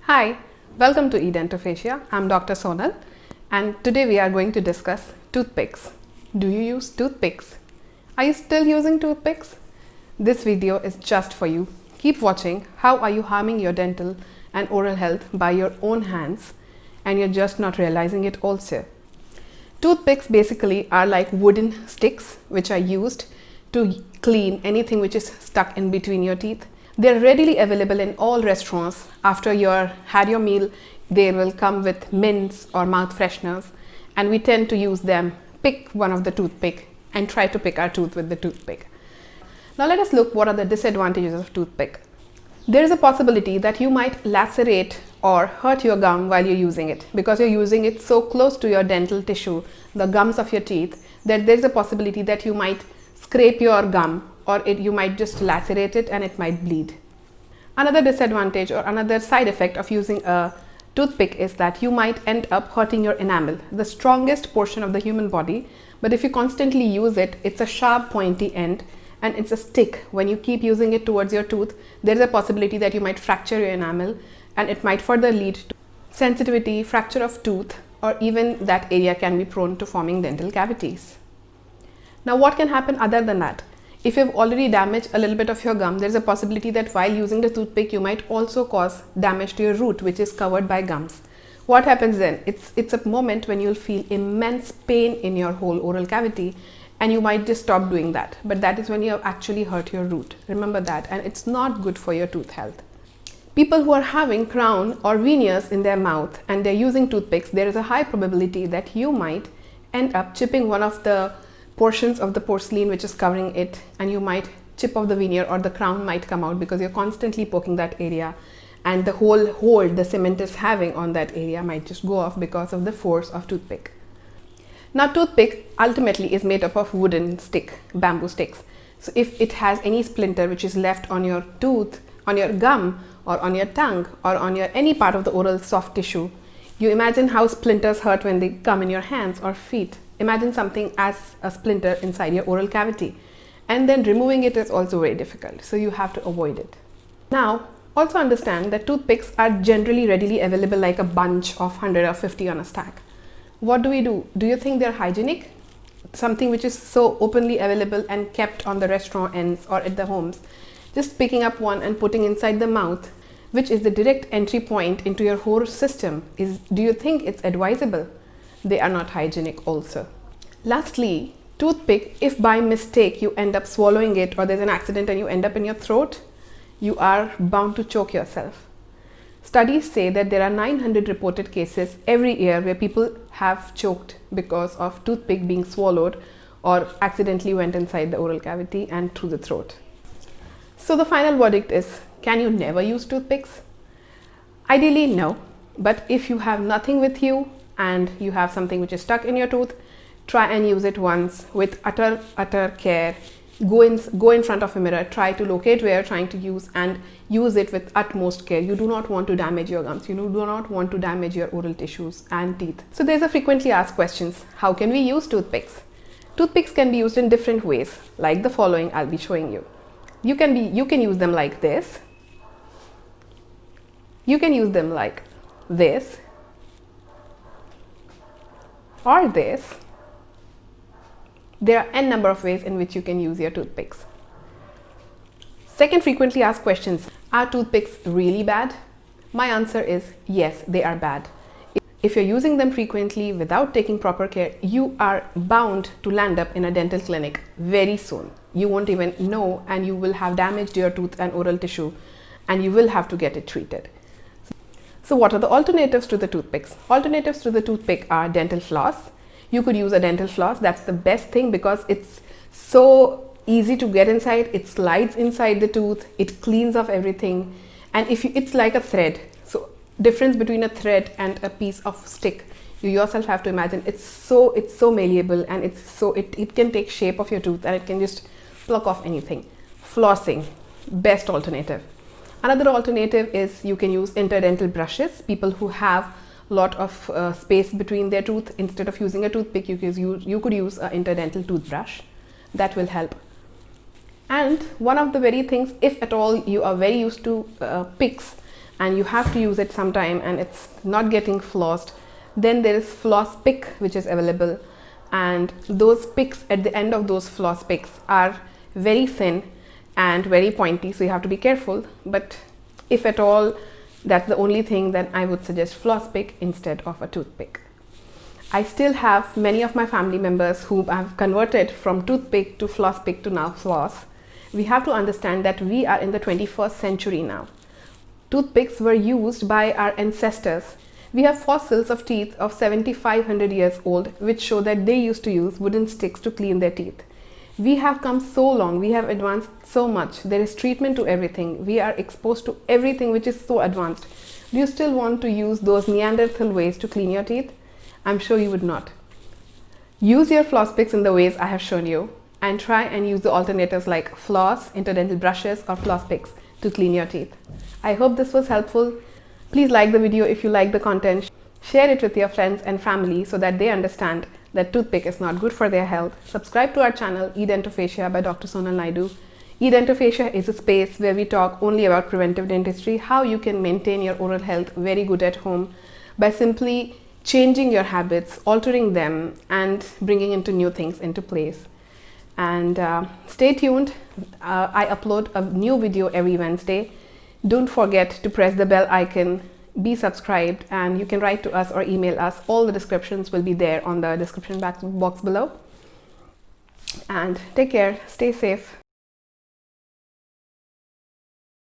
Hi, welcome to Edentophagia. I'm Dr. Sonal and today we are going to discuss toothpicks. Do you use toothpicks? Are you still using toothpicks? This video is just for you. Keep watching. How are you harming your dental and oral health by your own hands and you're just not realizing it also? Toothpicks basically are like wooden sticks which are used to clean anything which is stuck in between your teeth. They're readily available in all restaurants. After you've had your meal, they will come with mints or mouth fresheners, and we tend to use them. Pick one of the toothpick and try to pick our tooth with the toothpick. Now let us look what are the disadvantages of toothpick. There is a possibility that you might lacerate or hurt your gum while you're using it because you're using it so close to your dental tissue, the gums of your teeth, that there's a possibility that you might scrape your gum or you might just lacerate it and it might bleed. Another disadvantage or another side effect of using a toothpick is that you might end up hurting your enamel, the strongest portion of the human body. But if you constantly use it, it's a sharp pointy end and it's a stick. When you keep using it towards your tooth, there's a possibility that you might fracture your enamel and it might further lead to sensitivity, fracture of tooth, or even that area can be prone to forming dental cavities. Now what can happen other than that? If you've already damaged a little bit of your gum, there's a possibility that while using the toothpick, you might also cause damage to your root, which is covered by gums. What happens then? It's a moment when you'll feel immense pain in your whole oral cavity and you might just stop doing that. But that is when you have actually hurt your root. Remember that, and it's not good for your tooth health. People who are having crown or veneers in their mouth and they're using toothpicks, there is a high probability that you might end up chipping one of the portions of the porcelain which is covering it, and you might chip off the veneer or the crown might come out because you're constantly poking that area, and the whole hold the cement is having on that area might just go off because of the force of toothpick. Now toothpick ultimately is made up of wooden stick, bamboo sticks. So if it has any splinter which is left on your tooth, on your gum or on your tongue or on your any part of the oral soft tissue, you imagine how splinters hurt when they come in your hands or feet. Imagine something as a splinter inside your oral cavity, and then removing it is also very difficult, so you have to avoid it. Now also understand that toothpicks are generally readily available like a bunch of 100 or 50 on a stack. What do we do? Do you think they're hygienic? Something which is so openly available and kept on the restaurant ends or at the homes, just picking up one and putting inside the mouth, which is the direct entry point into your whole system, do you think it's advisable? They are not hygienic also. Lastly, toothpick, if by mistake you end up swallowing it or there's an accident and you end up in your throat, you are bound to choke yourself. Studies say that there are 900 reported cases every year where people have choked because of toothpick being swallowed or accidentally went inside the oral cavity and through the throat. So the final verdict is, can you never use toothpicks? Ideally, no. But if you have nothing with you and you have something which is stuck in your tooth, try and use it once with utter care. Go in front of a mirror, try to locate where you're trying to use and use it with utmost care. You do not want to damage your gums. You do not want to damage your oral tissues and teeth. So there's a frequently asked questions. How can we use toothpicks? Toothpicks can be used in different ways, like the following I'll be showing you. You can use them like this. You can use them like this or this. There are n number of ways in which you can use your toothpicks. Second frequently asked questions, are toothpicks really bad? My answer is yes, they are bad. If you're using them frequently without taking proper care, you are bound to land up in a dental clinic very soon. You won't even know and you will have damaged your tooth and oral tissue and you will have to get it treated. So what are the alternatives to the toothpicks? Alternatives to the toothpick are dental floss. You could use a dental floss. That's the best thing because it's so easy to get inside. It slides inside the tooth. It cleans off everything. And it's like a thread. So difference between a thread and a piece of stick, you yourself have to imagine. It's so malleable and it can take shape of your tooth and it can just pluck off anything. Flossing, best alternative. Another alternative is you can use interdental brushes. People who have a lot of space between their tooth, instead of using a toothpick, you could use an interdental toothbrush. That will help. And one of the very things, if at all you are very used to picks, and you have to use it sometime and it's not getting flossed, then there is floss pick which is available, and those picks at the end of those floss picks are very thin and very pointy, so you have to be careful. But if at all that's the only thing, then I would suggest floss pick instead of a toothpick. I still have many of my family members who have converted from toothpick to floss pick to now floss. We have to understand that we are in the 21st century now. Toothpicks were used by our ancestors. We have fossils of teeth of 7,500 years old which show that they used to use wooden sticks to clean their teeth. We have come so long, we have advanced so much. There is treatment to everything. We are exposed to everything which is so advanced. Do you still want to use those Neanderthal ways to clean your teeth? I'm sure you would not. Use your floss picks in the ways I have shown you, and try and use the alternatives like floss, interdental brushes or floss picks to clean your teeth. I hope this was helpful. Please like the video if you like the content. Share it with your friends and family so that they understand that toothpick is not good for their health. Subscribe to our channel Edentophasia by Dr. Sonal Naidu. Edentophasia is a space where we talk only about preventive dentistry, how you can maintain your oral health very good at home by simply changing your habits, altering them, and bringing into new things into place. And stay tuned. I upload a new video every Wednesday. Don't forget to press the bell icon, be subscribed, and you can write to us or email us. All the descriptions will be there on the description box below. And take care, stay safe.